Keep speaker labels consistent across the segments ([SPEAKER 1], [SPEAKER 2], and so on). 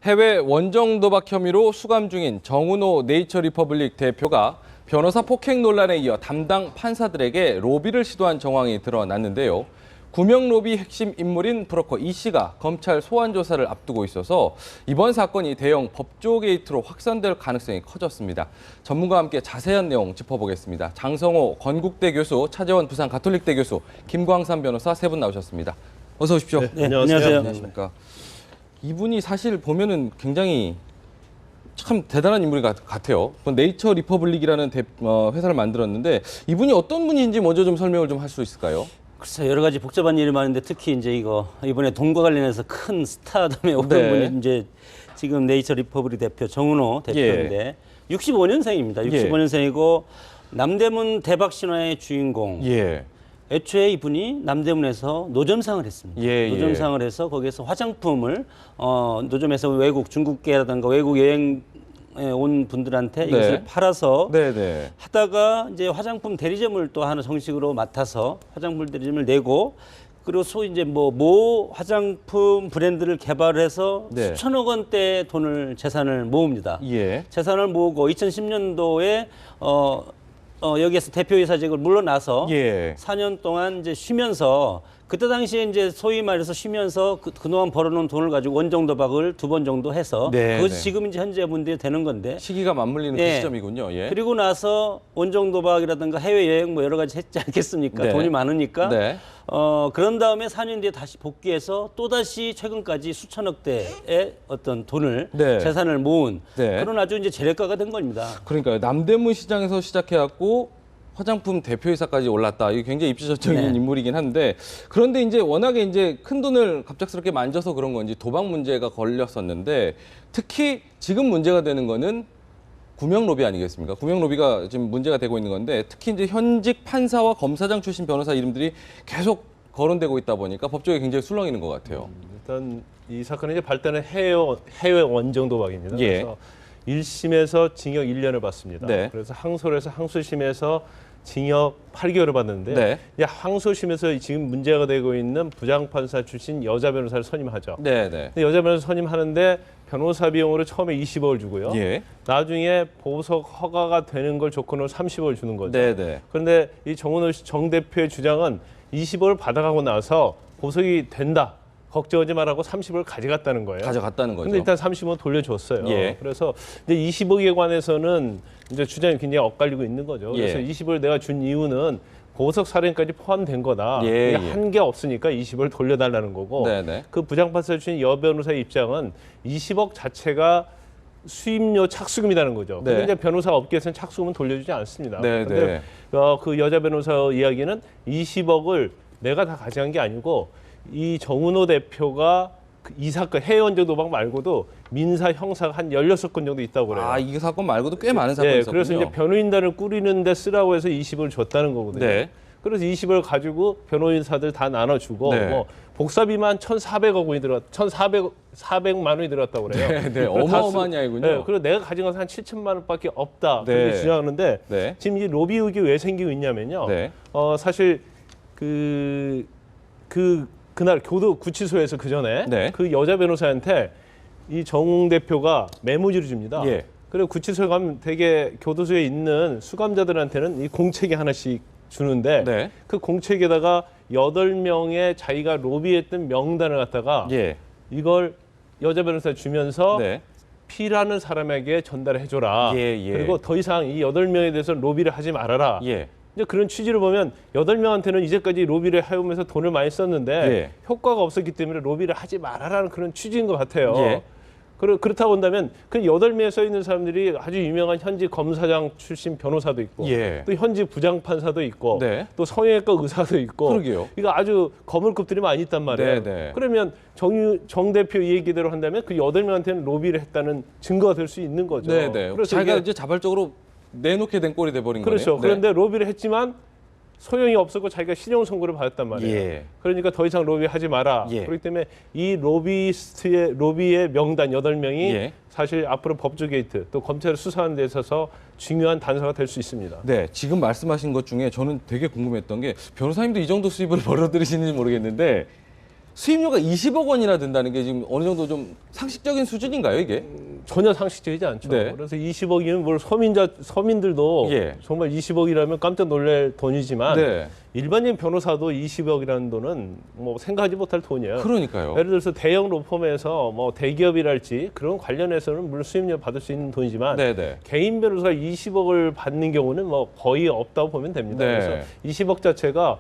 [SPEAKER 1] 해외 원정 도박 혐의로 수감 중인 정은호 네이처리퍼블릭 대표가 변호사 폭행 논란에 이어 담당 판사들에게 로비를 시도한 정황이 드러났는데요. 구명 로비 핵심 인물인 브로커 이 씨가 검찰 소환 조사를 앞두고 있어서 이번 사건이 대형 법조 게이트로 확산될 가능성이 커졌습니다. 전문가와 함께 자세한 내용 짚어보겠습니다. 장성호 건국대 교수, 차재원 부산 가톨릭대 교수, 김광삼 변호사 세 분 나오셨습니다. 어서 오십시오.
[SPEAKER 2] 네, 안녕하세요.
[SPEAKER 1] 안녕하십니까. 이분이 사실 보면은 굉장히 참 대단한 인물이 같아요. 네이처 리퍼블릭이라는 회사를 만들었는데 이분이 어떤 분인지 먼저 좀 설명을 좀 할 수 있을까요?
[SPEAKER 2] 글쎄 여러 가지 복잡한 일이 많은데 특히 이제 이번에 돈과 관련해서 큰 스타덤에 오른 분이 이제 지금 네이처 리퍼블릭 대표 정은호 대표인데 65년생입니다. 65년생이고 남대문 대박 신화의 주인공. 애초에 이분이 남대문에서 노점상을 했습니다. 노점상을 해서 거기에서 화장품을 노점에서 외국 중국계라든가 외국 여행 온 분들한테 이것을 팔아서 하다가 이제 화장품 대리점을 또 하나 정식으로 맡아서 화장품 대리점을 내고 그리고 소위 이제 모 화장품 브랜드를 개발해서 수천억 원대 재산을 모읍니다. 재산을 모으고 2010년도에 여기에서 대표이사직을 물러나서 4년 동안 이제 쉬면서 그때 당시에 이제 소위 말해서 쉬면서 그동안 벌어놓은 돈을 가지고 원정 도박을 2번 정도 해서 그것이 지금 이제 현재 문제 되는 건데
[SPEAKER 1] 시기가 맞물리는 그 시점이군요.
[SPEAKER 2] 그리고 나서 원정 도박이라든가 해외 여행 뭐 여러 가지 했지 않겠습니까? 돈이 많으니까. 그런 다음에 4년 뒤에 다시 복귀해서 또 다시 최근까지 수천억 대의 어떤 돈을 재산을 모은 그런 아주 이제 재력가가 된 겁니다.
[SPEAKER 1] 그러니까요. 남대문 시장에서 시작해갖고 화장품 대표이사까지 올랐다. 이게 굉장히 입지전적인 인물이긴 한데 그런데 이제 워낙에 이제 큰 돈을 갑작스럽게 만져서 그런 건지 도박 문제가 걸렸었는데 특히 지금 문제가 되는 거는 구명 로비 아니겠습니까? 구명 로비가 지금 문제가 되고 있는 건데 특히 이제 현직 판사와 검사장 출신 변호사 이름들이 계속 거론되고 있다 보니까 법조계 굉장히 술렁이는 것 같아요.
[SPEAKER 3] 일단 이 사건의 이제 발단은 해외 원정 도박입니다. 그래서 1심에서 징역 1년을 받습니다. 그래서 항소를 해서 항소심에서 징역 8개월을 받는데 항소심에서 지금 문제가 되고 있는 부장판사 출신 여자 변호사를 선임하죠. 근데 여자 변호사 선임하는데 변호사 비용으로 처음에 20억을 주고요. 나중에 보석 허가가 되는 걸 조건으로 30억을 주는 거죠. 그런데 이 정은호 정 대표의 주장은 20억을 받아가고 나서 보석이 된다. 걱정하지 말라고 30억을 가져갔다는 거예요. 근데 일단 30억은 돌려줬어요. 그래서 이제 20억에 관해서는 이제 주장이 굉장히 엇갈리고 있는 거죠. 그래서 20억을 내가 준 이유는 보석 살인까지 포함된 거다. 한 게 없으니까 20억을 돌려달라는 거고 그 부장판사 출신 여 변호사의 입장은 20억 자체가 수임료 착수금이라는 거죠. 근데 이제 변호사 업계에서는 착수금은 돌려주지 않습니다. 근데 그 여자 변호사 이야기는 20억을 내가 다 가져간 게 아니고 이 정은호 대표가 이 사건 해외 원정 도박 말고도 민사 형사가 한 16건 정도 있다고 그래요.
[SPEAKER 1] 아, 이 사건 말고도 꽤 많은 사건이 있었군요.
[SPEAKER 3] 그래서 이제 변호인단을 꾸리는 데 쓰라고 해서 20억을 줬다는 거거든요. 그래서 20억을 가지고 변호인사들 다 나눠주고 뭐 복사비만 1,400억 원이 400만 원이 들어갔다고 그래요.
[SPEAKER 1] 어마어마한 양이군요.
[SPEAKER 3] 그리고 내가 가진 것은 한 7천만 원밖에 없다. 그렇게 주장하는데 지금 이 로비 의혹이 왜 생기고 있냐면요. 사실 그날 구치소에서 그 전에 그 여자 변호사한테 이 정 대표가 메모지를 줍니다. 그리고 구치소에 가면 되게 교도소에 있는 수감자들한테는 이 공책이 하나씩 주는데 그 공책에다가 8명의 자기가 로비했던 명단을 갖다가 이걸 여자 변호사 주면서 P라는 사람에게 전달해줘라. 그리고 더 이상 이 8명에 대해서 로비를 하지 말아라. 이제 그런 취지를 보면 8명한테는 이제까지 로비를 해오면서 돈을 많이 썼는데 효과가 없었기 때문에 로비를 하지 말아라는 그런 취지인 것 같아요. 그렇다 본다면 그 8명에 써 있는 사람들이 아주 유명한 현직 검사장 출신 변호사도 있고 또 현직 부장판사도 있고 또 성형외과 의사도 있고 이거 아주 거물급들이 많이 있단 말이에요. 그러면 정 대표 얘기대로 한다면 그 8명한테는 로비를 했다는 증거가 될 수 있는 거죠.
[SPEAKER 1] 그래서 자기가 이제 자발적으로 내놓게 된 꼴이 돼버린 거네요.
[SPEAKER 3] 그런데 로비를 했지만 소용이 없었고 자기가 실형 선고를 받았단 말이에요. 그러니까 더 이상 로비하지 마라. 그렇기 때문에 이 로비의 명단 8명이 사실 앞으로 법조 게이트 또 검찰을 수사하는 데 있어서 중요한 단서가 될 수 있습니다.
[SPEAKER 1] 지금 말씀하신 것 중에 저는 되게 궁금했던 게 변호사님도 이 정도 수입을 벌어들이시는지 모르겠는데 수임료가 20억 원이나 든다는 게 지금 어느 정도 좀 상식적인 수준인가요, 이게?
[SPEAKER 3] 전혀 상식적이지 않죠.
[SPEAKER 1] 네.
[SPEAKER 3] 그래서 20억이면 뭘 서민들도
[SPEAKER 1] 예.
[SPEAKER 3] 정말 20억이라면 깜짝 놀랄 돈이지만
[SPEAKER 1] 네.
[SPEAKER 3] 일반인 변호사도 20억이라는 돈은 뭐 생각하지 못할 돈이에요.
[SPEAKER 1] 그러니까요.
[SPEAKER 3] 예를 들어서 대형 로펌에서 뭐 대기업이랄지 그런 관련해서는 물론 수임료 받을 수 있는 돈이지만
[SPEAKER 1] 네네.
[SPEAKER 3] 개인 변호사가 20억을 받는 경우는 뭐 거의 없다고 보면 됩니다.
[SPEAKER 1] 네.
[SPEAKER 3] 그래서 20억 자체가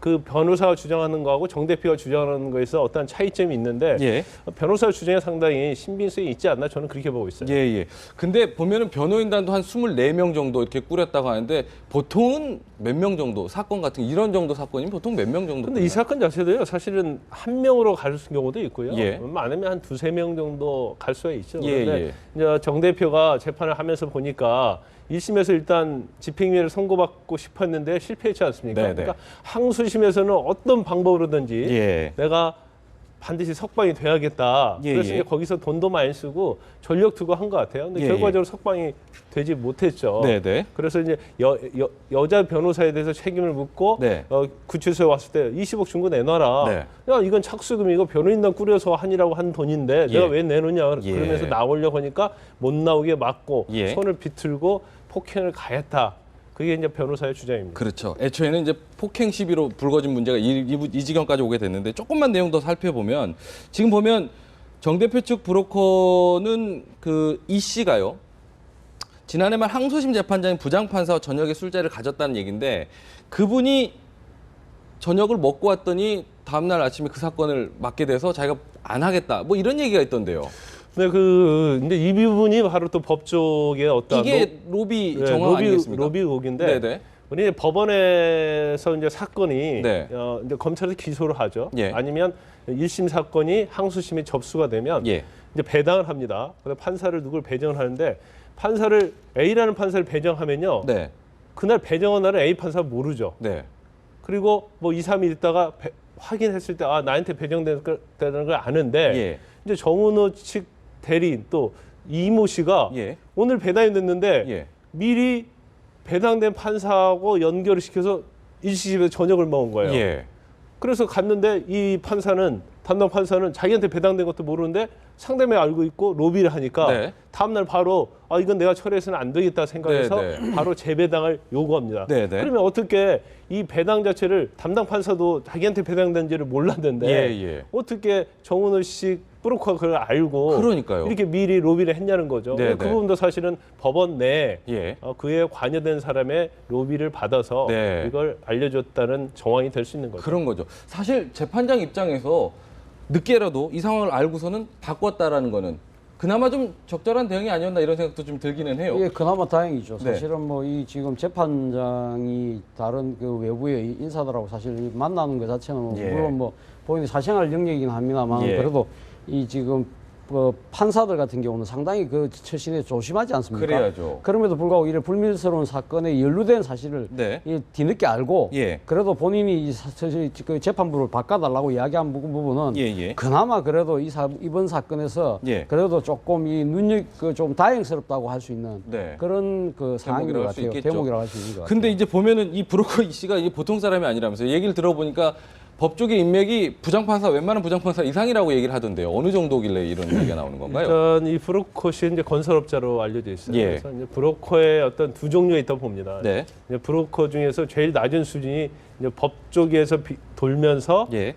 [SPEAKER 3] 그 변호사가 주장하는 거하고 정 대표가 주장하는 거에서 어떤 차이점이 있는데
[SPEAKER 1] 예.
[SPEAKER 3] 변호사 주장에 상당히 신빙성이 있지 않나 저는 그렇게 보고 있어요.
[SPEAKER 1] 예, 예. 근데 보면은 변호인단도 한 24명 정도 이렇게 꾸렸다고 하는데 보통은 몇 명 정도 사건 같은 이런 정도 사건이면 보통 몇 명 정도?
[SPEAKER 3] 근데 이 사건 자체도요, 사실은 한 명으로 갈 경우도 있고요.
[SPEAKER 1] 예.
[SPEAKER 3] 많으면 한 두세 명 정도 갈 수가 있죠.
[SPEAKER 1] 예,
[SPEAKER 3] 그런데
[SPEAKER 1] 예.
[SPEAKER 3] 이제 정 대표가 재판을 하면서 보니까 1심에서 일단 집행유예를 선고받고 싶었는데 실패했지 않습니까?
[SPEAKER 1] 네네.
[SPEAKER 3] 그러니까 항소심에서는 어떤 방법으로든지
[SPEAKER 1] 예.
[SPEAKER 3] 내가 반드시 석방이 돼야겠다.
[SPEAKER 1] 예,
[SPEAKER 3] 그래서
[SPEAKER 1] 예.
[SPEAKER 3] 이제 거기서 돈도 많이 쓰고 전력 투구 한 것 같아요. 근데
[SPEAKER 1] 예,
[SPEAKER 3] 결과적으로 석방이 되지 못했죠.
[SPEAKER 1] 네네.
[SPEAKER 3] 그래서 이제 여자 변호사에 대해서 책임을 묻고
[SPEAKER 1] 네.
[SPEAKER 3] 구치소에 왔을 때 20억 준 거 내놔라.
[SPEAKER 1] 네.
[SPEAKER 3] 야, 이건 착수금이고 변호인단 꾸려서 한이라고 한 돈인데
[SPEAKER 1] 예.
[SPEAKER 3] 내가 왜 내놓냐.
[SPEAKER 1] 예.
[SPEAKER 3] 그러면서 나오려고 하니까 못 나오게 막고
[SPEAKER 1] 예.
[SPEAKER 3] 손을 비틀고 폭행을 가했다. 그게 이제 변호사의 주장입니다.
[SPEAKER 1] 그렇죠. 애초에는 이제 폭행 시비로 불거진 문제가 이 지경까지 오게 됐는데 조금만 내용 더 살펴보면 지금 보면 정 대표 측 브로커는 그 이 씨가요. 지난해 말 항소심 재판장인 부장판사와 저녁에 술자리를 가졌다는 얘기인데 그분이 저녁을 먹고 왔더니 다음날 아침에 그 사건을 맡게 돼서 자기가 안 하겠다. 뭐 이런 얘기가 있던데요.
[SPEAKER 3] 네, 근데 이 부분이 바로 또 법조계 어떤
[SPEAKER 1] 이게 로비
[SPEAKER 3] 네,
[SPEAKER 1] 정황 아니겠습니까?
[SPEAKER 3] 로비 의혹인데
[SPEAKER 1] 네네.
[SPEAKER 3] 우리 법원에서 이제 사건이
[SPEAKER 1] 네.
[SPEAKER 3] 이제 검찰에서 기소를 하죠.
[SPEAKER 1] 예.
[SPEAKER 3] 아니면 1심 사건이 항소심에 접수가 되면
[SPEAKER 1] 예.
[SPEAKER 3] 이제 배당을 합니다. 그래서 판사를 누굴 배정을 하는데 판사를 A라는 판사를 배정하면요.
[SPEAKER 1] 네.
[SPEAKER 3] 그날 배정한 날은 A 판사 모르죠.
[SPEAKER 1] 네.
[SPEAKER 3] 그리고 뭐 2, 3일 있다가 확인했을 때 아, 나한테 배정되는 걸 아는데
[SPEAKER 1] 예.
[SPEAKER 3] 이제 정은호 측 대리인 또 이모 씨가
[SPEAKER 1] 예.
[SPEAKER 3] 오늘 배당이 됐는데
[SPEAKER 1] 예.
[SPEAKER 3] 미리 배당된 판사하고 연결을 시켜서 일시집에서 저녁을 먹은 거예요.
[SPEAKER 1] 예.
[SPEAKER 3] 그래서 갔는데 이 담당 판사는 자기한테 배당된 것도 모르는데 상대방이 알고 있고 로비를 하니까
[SPEAKER 1] 네.
[SPEAKER 3] 다음날 바로 아 이건 내가 처리해서는 안 되겠다 생각해서
[SPEAKER 1] 네,
[SPEAKER 3] 바로 재배당을 요구합니다.
[SPEAKER 1] 네, 네.
[SPEAKER 3] 그러면 어떻게 이 배당 자체를 담당 판사도 자기한테 배당된지를 몰랐는데
[SPEAKER 1] 예, 예.
[SPEAKER 3] 어떻게 정은호 씨 브로커가 그걸 알고
[SPEAKER 1] 그러니까요.
[SPEAKER 3] 이렇게 미리 로비를 했냐는 거죠.
[SPEAKER 1] 네,
[SPEAKER 3] 그
[SPEAKER 1] 네.
[SPEAKER 3] 부분도 사실은 법원 내에
[SPEAKER 1] 예.
[SPEAKER 3] 그에 관여된 사람의 로비를 받아서
[SPEAKER 1] 네.
[SPEAKER 3] 이걸 알려줬다는 정황이 될 수 있는 거죠.
[SPEAKER 1] 그런 거죠. 사실 재판장 입장에서 늦게라도 이 상황을 알고서는 바꿨다라는 거는 그나마 좀 적절한 대응이 아니었나 이런 생각도 좀 들기는 해요.
[SPEAKER 4] 예, 그나마 다행이죠.
[SPEAKER 1] 네.
[SPEAKER 4] 사실은 뭐 이 지금 재판장이 다른 그 외부의 인사들하고 사실 이 만나는 것 자체는 뭐
[SPEAKER 1] 예.
[SPEAKER 4] 물론 뭐 본인이 사생활 영역이긴 합니다만
[SPEAKER 1] 예.
[SPEAKER 4] 그래도 이 지금 판사들 같은 경우는 상당히 그 처신에 조심하지 않습니까?
[SPEAKER 1] 그래야죠.
[SPEAKER 4] 그럼에도 불구하고 이런 불미스러운 사건에 연루된 사실을
[SPEAKER 1] 네.
[SPEAKER 4] 이 뒤늦게 알고
[SPEAKER 1] 예.
[SPEAKER 4] 그래도 본인이 그 재판부를 바꿔달라고 이야기한 부분은
[SPEAKER 1] 예, 예.
[SPEAKER 4] 그나마 그래도 이번 사건에서
[SPEAKER 1] 예.
[SPEAKER 4] 그래도 조금 좀 다행스럽다고 할 수 있는
[SPEAKER 1] 네.
[SPEAKER 4] 그런 그 상황인 것
[SPEAKER 1] 대목이라고 할수
[SPEAKER 4] 같아요.
[SPEAKER 1] 있겠죠.
[SPEAKER 4] 대목이라고 할 수 있는 것 같아요.
[SPEAKER 1] 근데 이제 보면은 이 브로커 이 씨가 이게 보통 사람이 아니라면서요. 얘기를 들어보니까 법조계 인맥이 부장판사 웬만한 부장판사 이상이라고 얘기를 하던데요. 어느 정도길래 이런 얘기가 나오는 건가요?
[SPEAKER 3] 일단 이 브로커시 이제 건설업자로 알려져 있어요.
[SPEAKER 1] 예.
[SPEAKER 3] 그래서 이제 브로커의 어떤 두 종류가 있다고 봅니다.
[SPEAKER 1] 네.
[SPEAKER 3] 이제 브로커 중에서 제일 낮은 수준이 이제 법조계에서 돌면서
[SPEAKER 1] 예.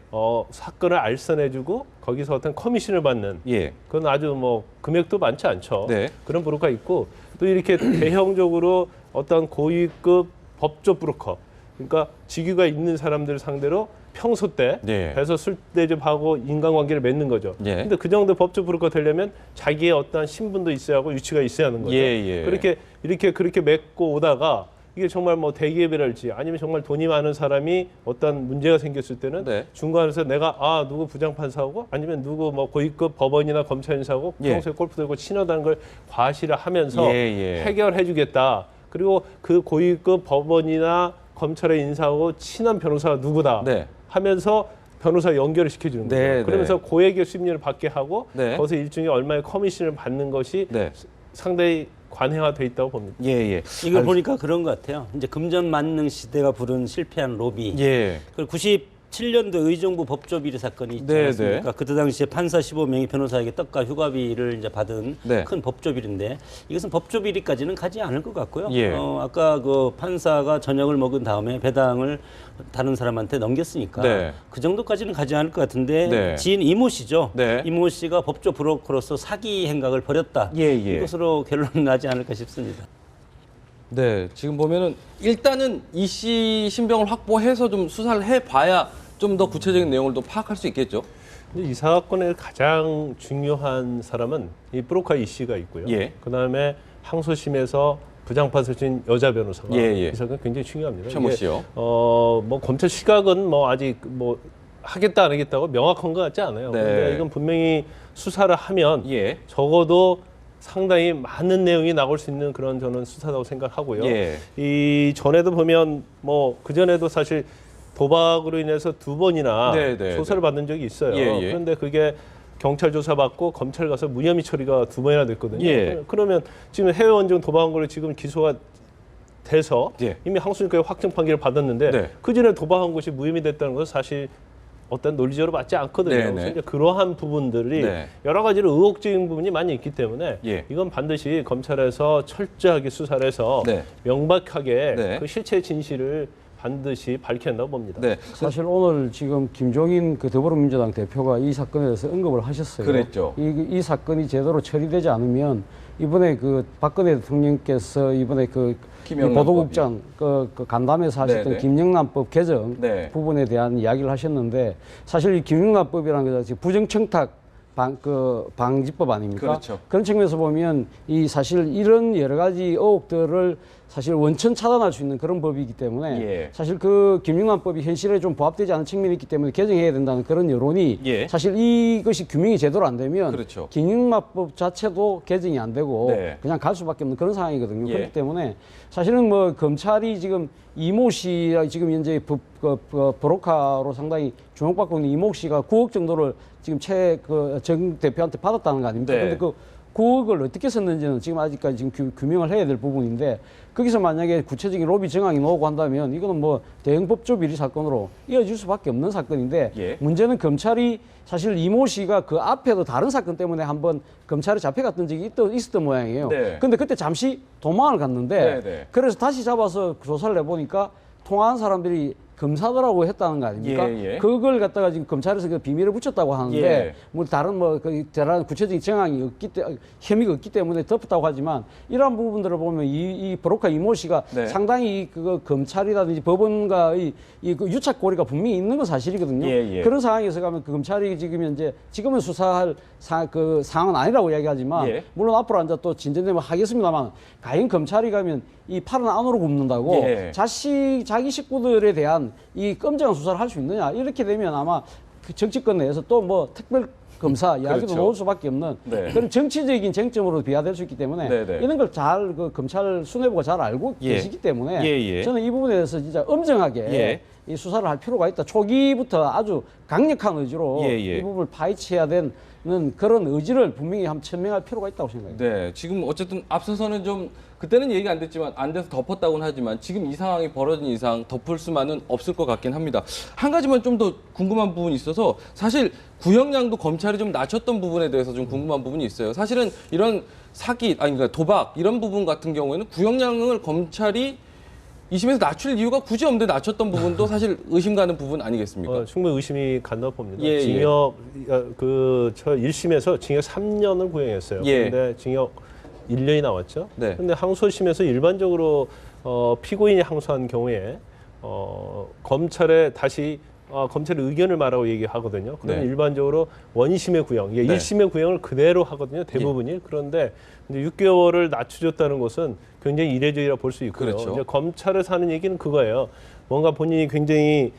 [SPEAKER 3] 사건을 알선해주고 거기서 어떤 커미션을 받는.
[SPEAKER 1] 예.
[SPEAKER 3] 그건 아주 뭐 금액도 많지 않죠.
[SPEAKER 1] 네.
[SPEAKER 3] 그런 브로커가 있고 또 이렇게 대형적으로 어떤 고위급 법조 브로커. 그러니까 직위가 있는 사람들 상대로 평소 때
[SPEAKER 1] 네.
[SPEAKER 3] 해서 술대접하고 인간관계를 맺는 거죠.
[SPEAKER 1] 예.
[SPEAKER 3] 근데 그 정도 법조 브로커 되려면 자기의 어떤 신분도 있어야 하고 유치가 있어야 하는 거죠.
[SPEAKER 1] 예, 예.
[SPEAKER 3] 그렇게 맺고 오다가 이게 정말 뭐 대기업이랄지 아니면 정말 돈이 많은 사람이 어떤 문제가 생겼을 때는
[SPEAKER 1] 네.
[SPEAKER 3] 중간에서 내가 누구 부장판사하고 아니면 누구 뭐 고위급 법원이나 검찰 인사하고
[SPEAKER 1] 예.
[SPEAKER 3] 평소에 골프 들고 친하다는 걸 과시를 하면서
[SPEAKER 1] 예.
[SPEAKER 3] 해결해 주겠다. 그리고 그 고위급 법원이나 검찰의 인사하고 친한 변호사가 누구다
[SPEAKER 1] 네.
[SPEAKER 3] 하면서 변호사 연결을 시켜주는 거예요.
[SPEAKER 1] 네,
[SPEAKER 3] 그러면서
[SPEAKER 1] 네.
[SPEAKER 3] 고액의 수임료를 받게 하고
[SPEAKER 1] 네.
[SPEAKER 3] 거기서 일종의 얼마의 커미션을 받는 것이
[SPEAKER 1] 네.
[SPEAKER 3] 상당히 관행화돼 있다고 봅니다.
[SPEAKER 1] 예, 예.
[SPEAKER 2] 이걸 보니까 그런 것 같아요. 이제 금전 만능 시대가 부른 실패한 로비.
[SPEAKER 1] 예.
[SPEAKER 2] 그 2017년도 의정부 법조비리 사건이 있지
[SPEAKER 1] 네,
[SPEAKER 2] 않습니까? 그때 당시에 판사 15명이 변호사에게 떡과 휴가비를 이제 받은
[SPEAKER 1] 네.
[SPEAKER 2] 큰 법조비리인데 이것은 법조비리까지는 가지 않을 것 같고요.
[SPEAKER 1] 예.
[SPEAKER 2] 아까 그 판사가 저녁을 먹은 다음에 배당을 다른 사람한테 넘겼으니까
[SPEAKER 1] 네.
[SPEAKER 2] 그 정도까지는 가지 않을 것 같은데
[SPEAKER 1] 네.
[SPEAKER 2] 지인 이모 씨죠.
[SPEAKER 1] 네.
[SPEAKER 2] 이모 씨가 법조 브로커로서 사기 행각을 벌였다.
[SPEAKER 1] 예, 예.
[SPEAKER 2] 이것으로 결론이 나지 않을까 싶습니다.
[SPEAKER 1] 네, 지금 보면은 일단은 이 씨 신병을 확보해서 좀 수사를 해봐야 좀 더 구체적인 내용을 또 파악할 수 있겠죠.
[SPEAKER 3] 이 사건의 가장 중요한 사람은 이 브로커 이 씨가 있고요.
[SPEAKER 1] 예.
[SPEAKER 3] 그다음에 항소심에서 부장판사진 여자 변호사가
[SPEAKER 1] 예, 예.
[SPEAKER 3] 이 사건 굉장히 중요합니다.
[SPEAKER 1] 최모
[SPEAKER 3] 이게,
[SPEAKER 1] 씨요.
[SPEAKER 3] 뭐 검찰 시각은 뭐 아직 뭐 하겠다 안 하겠다고 명확한 것 같지 않아요.
[SPEAKER 1] 네.
[SPEAKER 3] 근데 이건 분명히 수사를 하면
[SPEAKER 1] 예.
[SPEAKER 3] 적어도 상당히 많은 내용이 나올 수 있는 그런 저는 수사라고 생각하고요.
[SPEAKER 1] 예.
[SPEAKER 3] 이 전에도 보면 뭐 그 전에도 사실 도박으로 인해서 2번이나
[SPEAKER 1] 네, 네,
[SPEAKER 3] 조사를 받는 적이 있어요.
[SPEAKER 1] 예, 예.
[SPEAKER 3] 그런데 그게 경찰 조사 받고 검찰 가서 무혐의 처리가 2번이나 됐거든요.
[SPEAKER 1] 예.
[SPEAKER 3] 그러면 지금 해외 원정 도박한 거로 지금 기소가 돼서
[SPEAKER 1] 예.
[SPEAKER 3] 이미 항소심까지 확정 판결을 받았는데
[SPEAKER 1] 네.
[SPEAKER 3] 그 전에 도박한 것이 무혐의 됐다는 것은 사실 어떤 논리적으로 맞지 않거든요.
[SPEAKER 1] 네,
[SPEAKER 3] 그래서
[SPEAKER 1] 네.
[SPEAKER 3] 이제 그러한 부분들이
[SPEAKER 1] 네.
[SPEAKER 3] 여러 가지로 의혹적인 부분이 많이 있기 때문에
[SPEAKER 1] 예.
[SPEAKER 3] 이건 반드시 검찰에서 철저하게 수사를 해서
[SPEAKER 1] 네.
[SPEAKER 3] 명백하게
[SPEAKER 1] 네.
[SPEAKER 3] 그 실체 진실을 반드시 밝혀낸다고 봅니다.
[SPEAKER 1] 네.
[SPEAKER 4] 사실 오늘 지금 김종인 그 더불어민주당 대표가 이 사건에 대해서 언급을 하셨어요.
[SPEAKER 1] 그랬죠.
[SPEAKER 4] 이 사건이 제대로 처리되지 않으면 이번에 그 박근혜 대통령께서 이번에 그
[SPEAKER 1] 김영란법이요.
[SPEAKER 4] 보도국장 그 간담회에서 하셨던
[SPEAKER 1] 네네.
[SPEAKER 4] 김영란법 개정
[SPEAKER 1] 네.
[SPEAKER 4] 부분에 대한 이야기를 하셨는데 사실 이 김영란법이라는 게 부정청탁 방지법 아닙니까?
[SPEAKER 1] 그렇죠.
[SPEAKER 4] 그런 측면에서 보면 이 사실 이런 여러 가지 의혹들을 사실 원천 차단할 수 있는 그런 법이기 때문에
[SPEAKER 1] 예.
[SPEAKER 4] 사실 그 김영란법이 현실에 좀 부합되지 않은 측면이 있기 때문에 개정해야 된다는 그런 여론이
[SPEAKER 1] 예.
[SPEAKER 4] 사실 이것이 규명이 제대로 안 되면
[SPEAKER 1] 그렇죠.
[SPEAKER 4] 김영란법 자체도 개정이 안 되고
[SPEAKER 1] 네.
[SPEAKER 4] 그냥 갈 수밖에 없는 그런 상황이거든요.
[SPEAKER 1] 예.
[SPEAKER 4] 그렇기 때문에 사실은 뭐 검찰이 지금 이모 씨 지금 현재 브로커로 상당히 주목받고 있는 이모 씨가 9억 정도를 지금 정 대표한테 받았다는 거 아닙니까?
[SPEAKER 1] 네.
[SPEAKER 4] 근데 그 9억을 어떻게 썼는지는 지금 아직까지 지금 규명을 해야 될 부분인데 거기서 만약에 구체적인 로비 정황이 나오고 한다면 이거는 뭐 대형 법조 비리 사건으로 이어질 수밖에 없는 사건인데
[SPEAKER 1] 예.
[SPEAKER 4] 문제는 검찰이 사실 이모 씨가 그 앞에도 다른 사건 때문에 한번 검찰에 잡혀갔던 적이 있었던 모양이에요.
[SPEAKER 1] 네.
[SPEAKER 4] 근데 그때 잠시 도망을 갔는데
[SPEAKER 1] 네, 네.
[SPEAKER 4] 그래서 다시 잡아서 조사를 해보니까 통화한 사람들이 검사더라고 했다는 거 아닙니까?
[SPEAKER 1] 예, 예.
[SPEAKER 4] 그걸 갖다가 지금 검찰에서 그 비밀을 붙였다고 하는데
[SPEAKER 1] 예.
[SPEAKER 4] 뭐 다른 그 대단한 구체적인 정황이 혐의가 없기 때문에 덮었다고 하지만 이러한 부분들을 보면 이 브로커 이모 씨가
[SPEAKER 1] 네.
[SPEAKER 4] 상당히 그거 검찰이라든지 법원과의 그 유착 고리가 분명히 있는 건 사실이거든요.
[SPEAKER 1] 예, 예.
[SPEAKER 4] 그런 상황에서 가면 그 검찰이 지금은 수사할 그 상황은 아니라고 이야기하지만
[SPEAKER 1] 예.
[SPEAKER 4] 물론 앞으로 이제 또 진전되면 하겠습니다만 과연 검찰이 가면 이 팔은 안으로 굽는다고
[SPEAKER 1] 예.
[SPEAKER 4] 자기 식구들에 대한 이 끔찍한 수사를 할 수 있느냐 이렇게 되면 아마 그 정치권 내에서 또 뭐 특별 검사 이야기도
[SPEAKER 1] 그렇죠.
[SPEAKER 4] 나올 수밖에 없는
[SPEAKER 1] 네.
[SPEAKER 4] 그런 정치적인 쟁점으로 비화될 수 있기 때문에
[SPEAKER 1] 네, 네.
[SPEAKER 4] 이런 걸 잘 그 검찰 수뇌부가 잘 알고
[SPEAKER 1] 예.
[SPEAKER 4] 계시기 때문에
[SPEAKER 1] 예, 예.
[SPEAKER 4] 저는 이 부분에 대해서 진짜 엄정하게
[SPEAKER 1] 예.
[SPEAKER 4] 이 수사를 할 필요가 있다. 초기부터 아주 강력한 의지로
[SPEAKER 1] 예, 예.
[SPEAKER 4] 이 부분을 파헤쳐야 되는 그런 의지를 분명히 한번 천명할 필요가 있다고 생각합니다.
[SPEAKER 1] 네, 지금 어쨌든 앞서서는 좀 그때는 얘기가 안 됐지만 안 돼서 덮었다고는 하지만 지금 이 상황이 벌어진 이상 덮을 수만은 없을 것 같긴 합니다. 한 가지만 좀 더 궁금한 부분이 있어서 사실 구형량도 검찰이 좀 낮췄던 부분에 대해서 좀 궁금한 부분이 있어요. 사실은 이런 사기, 그러니까 도박 이런 부분 같은 경우에는 구형량을 검찰이 2심에서 낮출 이유가 굳이 없는데 낮췄던 부분도 사실 의심 가는 부분 아니겠습니까?
[SPEAKER 3] 충분히 의심이 간다고 봅니다.
[SPEAKER 1] 예,
[SPEAKER 3] 징역 저 1심에서 징역 3년을 구형했어요.
[SPEAKER 1] 예.
[SPEAKER 3] 그런데 징역 1년이 나왔죠.
[SPEAKER 1] 네.
[SPEAKER 3] 그런데 항소심에서 일반적으로 피고인이 항소한 경우에 검찰에 다시 검찰의 의견을 말하고 얘기하거든요. 그러면
[SPEAKER 1] 네.
[SPEAKER 3] 일반적으로 원심의 구형,
[SPEAKER 1] 네.
[SPEAKER 3] 1심의 구형을 그대로 하거든요. 대부분이. 그런데 이제 6개월을 낮춰줬다는 것은 굉장히 이례적이라 볼 수 있고요.
[SPEAKER 1] 그렇죠.
[SPEAKER 3] 이제 검찰에서 하는 얘기는 그거예요. 뭔가 본인이 굉장히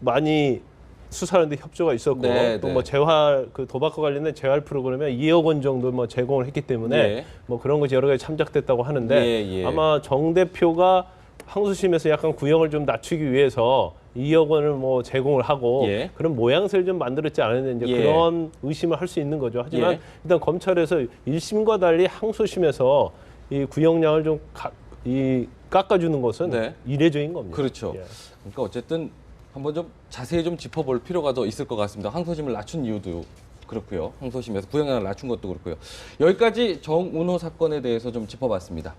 [SPEAKER 3] 많이 수사하는데 협조가 있었고
[SPEAKER 1] 네,
[SPEAKER 3] 또
[SPEAKER 1] 네.
[SPEAKER 3] 뭐 재활 그 도박과 관련된 재활 프로그램에 2억 원 정도 뭐 제공을 했기 때문에
[SPEAKER 1] 예.
[SPEAKER 3] 뭐 그런 것이 여러 가지 참작됐다고 하는데
[SPEAKER 1] 예, 예.
[SPEAKER 3] 아마 정 대표가 항소심에서 약간 구형을 좀 낮추기 위해서 2억 원을 뭐 제공을 하고
[SPEAKER 1] 예.
[SPEAKER 3] 그런 모양새를 좀 만들었지 않았는지 이제
[SPEAKER 1] 예.
[SPEAKER 3] 그런 의심을 할 수 있는 거죠. 하지만
[SPEAKER 1] 예.
[SPEAKER 3] 일단 검찰에서 1심과 달리 항소심에서 이 구형량을 좀 깎아주는 것은
[SPEAKER 1] 네.
[SPEAKER 3] 이례적인 겁니다.
[SPEAKER 1] 그렇죠.
[SPEAKER 3] 예.
[SPEAKER 1] 그러니까 어쨌든 한번 좀 자세히 좀 짚어볼 필요가 더 있을 것 같습니다. 항소심을 낮춘 이유도 그렇고요. 항소심에서 구형량을 낮춘 것도 그렇고요. 여기까지 정운호 사건에 대해서 좀 짚어봤습니다.